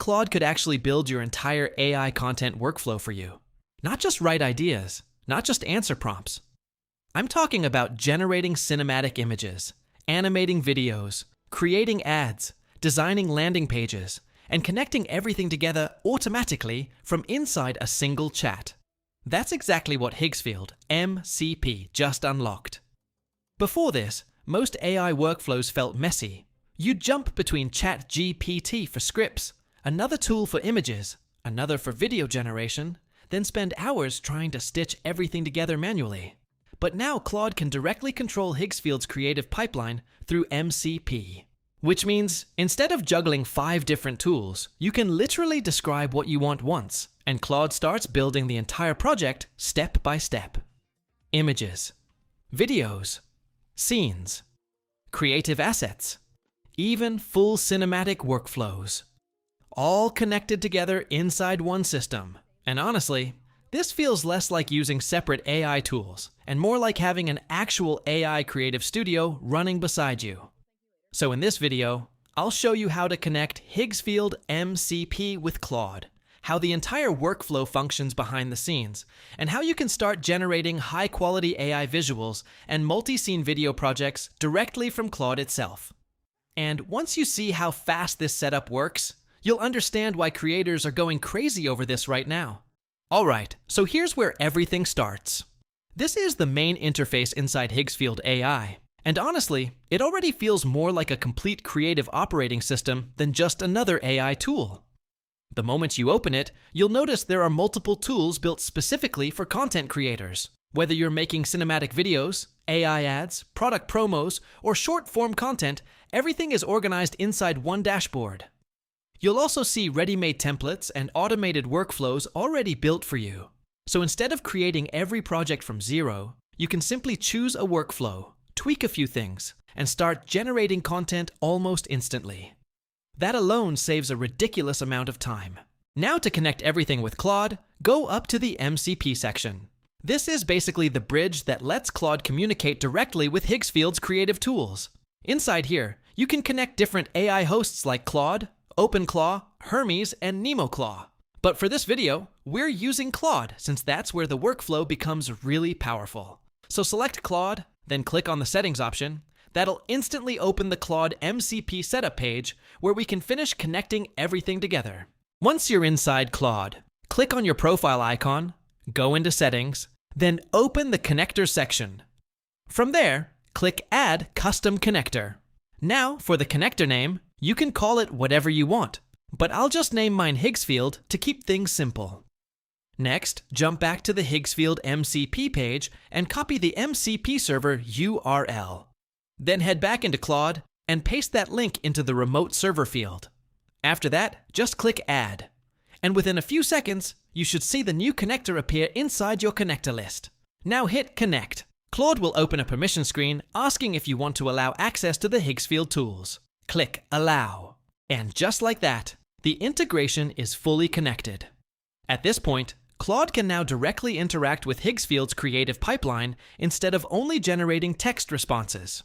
Claude could actually build your entire AI content workflow for you. Not just write ideas, not just answer prompts. I'm talking about generating cinematic images, animating videos, creating ads, designing landing pages, and connecting everything together automatically from inside a single chat. That's exactly what Higgsfield MCP just unlocked. Before this, most AI workflows felt messy. You'd jump between GPT for scripts, another tool for images, another for video generation, then spend hours trying to stitch everything together manually. But now Claude can directly control Higgsfield's creative pipeline through MCP. Which means, instead of juggling 5 different tools, you can literally describe what you want once, and Claude starts building the entire project step by step. Images, videos, scenes, creative assets, even full cinematic workflows. All connected together inside one system. And honestly, this feels less like using separate AI tools and more like having an actual AI creative studio running beside you. So in this video, I'll show you how to connect Higgsfield MCP with Claude, how the entire workflow functions behind the scenes, and how you can start generating high-quality AI visuals and multi-scene video projects directly from Claude itself. And once you see how fast this setup works, you'll understand why creators are going crazy over this right now. Alright, so here's where everything starts. This is the main interface inside Higgsfield AI, and honestly, it already feels more like a complete creative operating system than just another AI tool. The moment you open it, you'll notice there are multiple tools built specifically for content creators. Whether you're making cinematic videos, AI ads, product promos, or short-form content, everything is organized inside one dashboard. You'll also see ready-made templates and automated workflows already built for you. So instead of creating every project from zero, you can simply choose a workflow, tweak a few things, and start generating content almost instantly. That alone saves a ridiculous amount of time. Now to connect everything with Claude, go up to the MCP section. This is basically the bridge that lets Claude communicate directly with Higgsfield's creative tools. Inside here, you can connect different AI hosts like Claude, OpenClaw, Hermes, and NemoClaw. But for this video, we're using Claude since that's where the workflow becomes really powerful. So select Claude, then click on the settings option. That'll instantly open the Claude MCP setup page where we can finish connecting everything together. Once you're inside Claude, click on your profile icon, go into Settings, then open the Connector section. From there, click Add Custom Connector. Now, for the connector name, you can call it whatever you want, but I'll just name mine Higgsfield to keep things simple. Next, jump back to the Higgsfield MCP page and copy the MCP server URL. Then head back into Claude and paste that link into the remote server field. After that, just click Add. And within a few seconds, you should see the new connector appear inside your connector list. Now hit Connect. Claude will open a permission screen asking if you want to allow access to the Higgsfield tools. Click Allow. And just like that, the integration is fully connected. At this point, Claude can now directly interact with Higgsfield's creative pipeline instead of only generating text responses.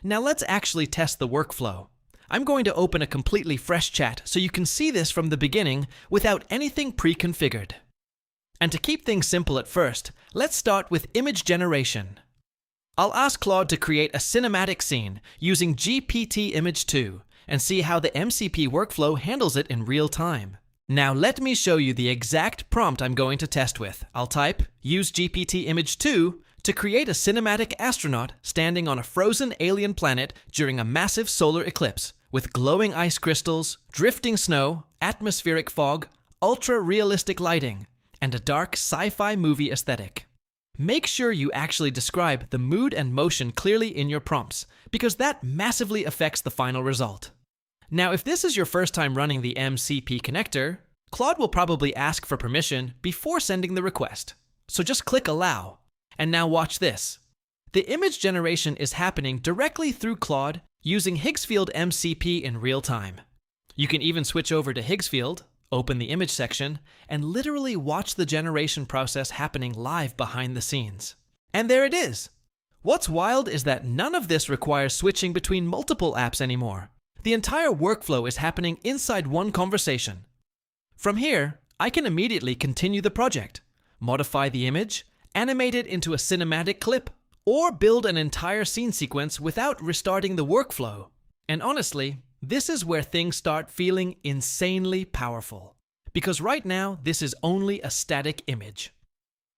Now let's actually test the workflow. I'm going to open a completely fresh chat so you can see this from the beginning without anything pre-configured. And to keep things simple at first, let's start with image generation. I'll ask Claude to create a cinematic scene using GPT Image 2 and see how the MCP workflow handles it in real time. Now let me show you the exact prompt I'm going to test with. I'll type, use GPT Image 2 to create a cinematic astronaut standing on a frozen alien planet during a massive solar eclipse with glowing ice crystals, drifting snow, atmospheric fog, ultra-realistic lighting, and a dark sci-fi movie aesthetic. Make sure you actually describe the mood and motion clearly in your prompts, because that massively affects the final result. Now, if this is your first time running the MCP connector, Claude will probably ask for permission before sending the request. So just click Allow. And now watch this. The image generation is happening directly through Claude using Higgsfield MCP in real time. You can even switch over to Higgsfield, open the image section, and literally watch the generation process happening live behind the scenes. And there it is! What's wild is that none of this requires switching between multiple apps anymore. The entire workflow is happening inside one conversation. From here, I can immediately continue the project, modify the image, animate it into a cinematic clip, or build an entire scene sequence without restarting the workflow. And honestly, this is where things start feeling insanely powerful. Because right now, this is only a static image.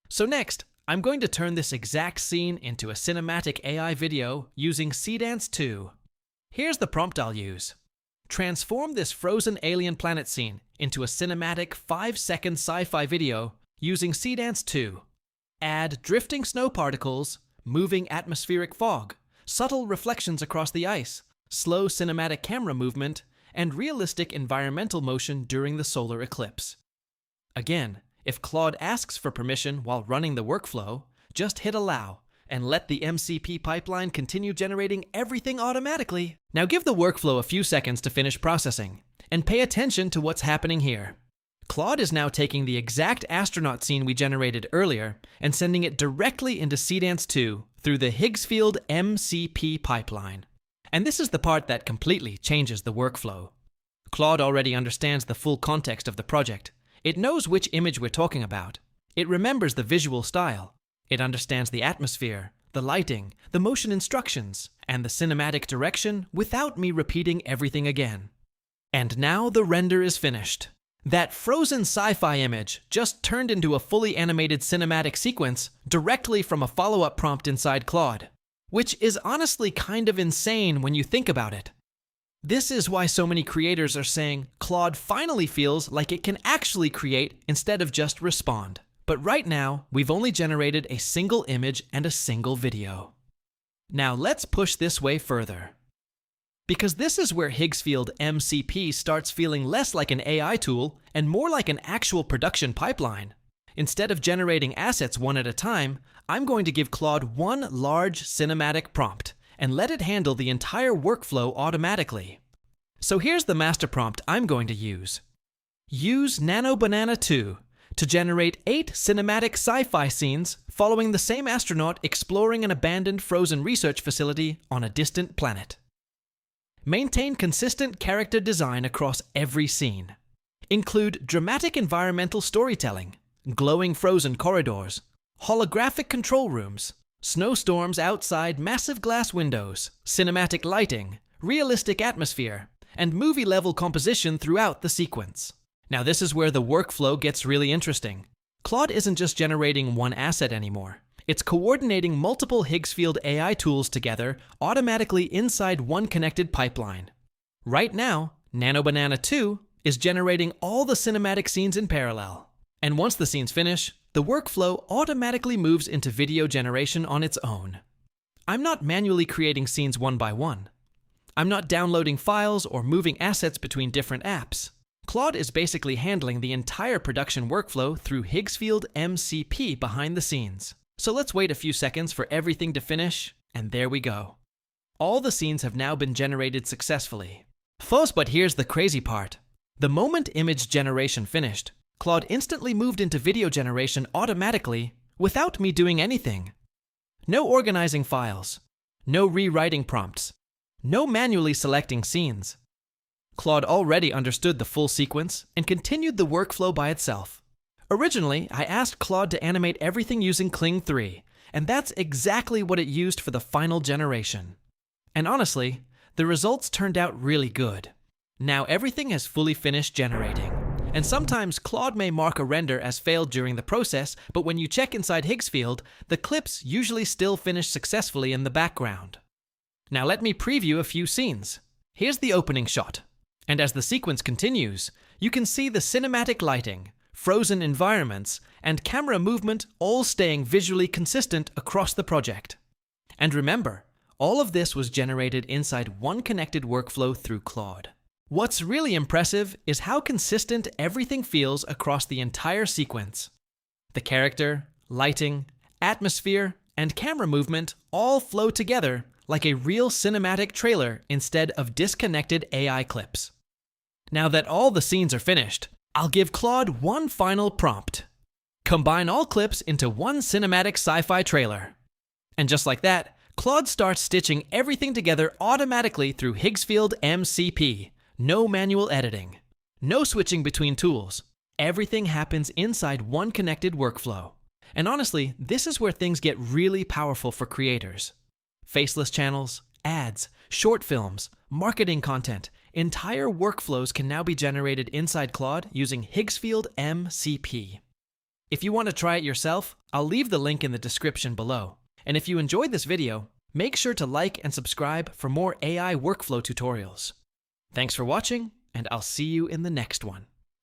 So next, I'm going to turn this exact scene into a cinematic AI video using Seedance 2. Here's the prompt I'll use. Transform this frozen alien planet scene into a cinematic 5-second sci-fi video using Seedance 2. Add drifting snow particles, moving atmospheric fog, subtle reflections across the ice, slow cinematic camera movement, and realistic environmental motion during the solar eclipse. Again, if Claude asks for permission while running the workflow, just hit allow and let the MCP pipeline continue generating everything automatically. Now give the workflow a few seconds to finish processing, and pay attention to what's happening here. Claude is now taking the exact astronaut scene we generated earlier and sending it directly into Seedance 2 through the Higgsfield MCP pipeline. And this is the part that completely changes the workflow. Claude already understands the full context of the project. It knows which image we're talking about. It remembers the visual style. It understands the atmosphere, the lighting, the motion instructions, and the cinematic direction without me repeating everything again. And now the render is finished. That frozen sci-fi image just turned into a fully animated cinematic sequence directly from a follow-up prompt inside Claude, which is honestly kind of insane when you think about it. This is why so many creators are saying Claude finally feels like it can actually create instead of just respond. But right now, we've only generated a single image and a single video. Now let's push this way further. Because this is where Higgsfield MCP starts feeling less like an AI tool and more like an actual production pipeline. Instead of generating assets one at a time, I'm going to give Claude one large cinematic prompt and let it handle the entire workflow automatically. So here's the master prompt I'm going to use. Use NanoBanana 2 to generate 8 cinematic sci-fi scenes following the same astronaut exploring an abandoned frozen research facility on a distant planet. Maintain consistent character design across every scene. Include dramatic environmental storytelling, glowing frozen corridors, holographic control rooms, snowstorms outside massive glass windows, cinematic lighting, realistic atmosphere, and movie-level composition throughout the sequence. Now this is where the workflow gets really interesting. Claude isn't just generating one asset anymore. It's coordinating multiple Higgsfield AI tools together automatically inside one connected pipeline. Right now, NanoBanana 2 is generating all the cinematic scenes in parallel. And once the scenes finish, the workflow automatically moves into video generation on its own. I'm not manually creating scenes one by one. I'm not downloading files or moving assets between different apps. Claude is basically handling the entire production workflow through Higgsfield MCP behind the scenes. So let's wait a few seconds for everything to finish, and there we go. All the scenes have now been generated successfully. But here's the crazy part. The moment image generation finished, Claude instantly moved into video generation automatically without me doing anything. No organizing files, no rewriting prompts, no manually selecting scenes. Claude already understood the full sequence and continued the workflow by itself. Originally, I asked Claude to animate everything using Kling 3, and that's exactly what it used for the final generation. And honestly, the results turned out really good. Now everything has fully finished generating. And sometimes Claude may mark a render as failed during the process, but when you check inside Higgsfield, the clips usually still finish successfully in the background. Now let me preview a few scenes. Here's the opening shot. And as the sequence continues, you can see the cinematic lighting, frozen environments, and camera movement all staying visually consistent across the project. And remember, all of this was generated inside one connected workflow through Claude. What's really impressive is how consistent everything feels across the entire sequence. The character, lighting, atmosphere, and camera movement all flow together like a real cinematic trailer instead of disconnected AI clips. Now that all the scenes are finished, I'll give Claude one final prompt. Combine all clips into one cinematic sci-fi trailer. And just like that, Claude starts stitching everything together automatically through Higgsfield MCP. No manual editing. No switching between tools. Everything happens inside one connected workflow. And honestly, this is where things get really powerful for creators. Faceless channels, ads, short films, marketing content, entire workflows can now be generated inside Claude using Higgsfield MCP. If you want to try it yourself, I'll leave the link in the description below. And if you enjoyed this video, make sure to like and subscribe for more AI workflow tutorials. Thanks for watching, and I'll see you in the next one.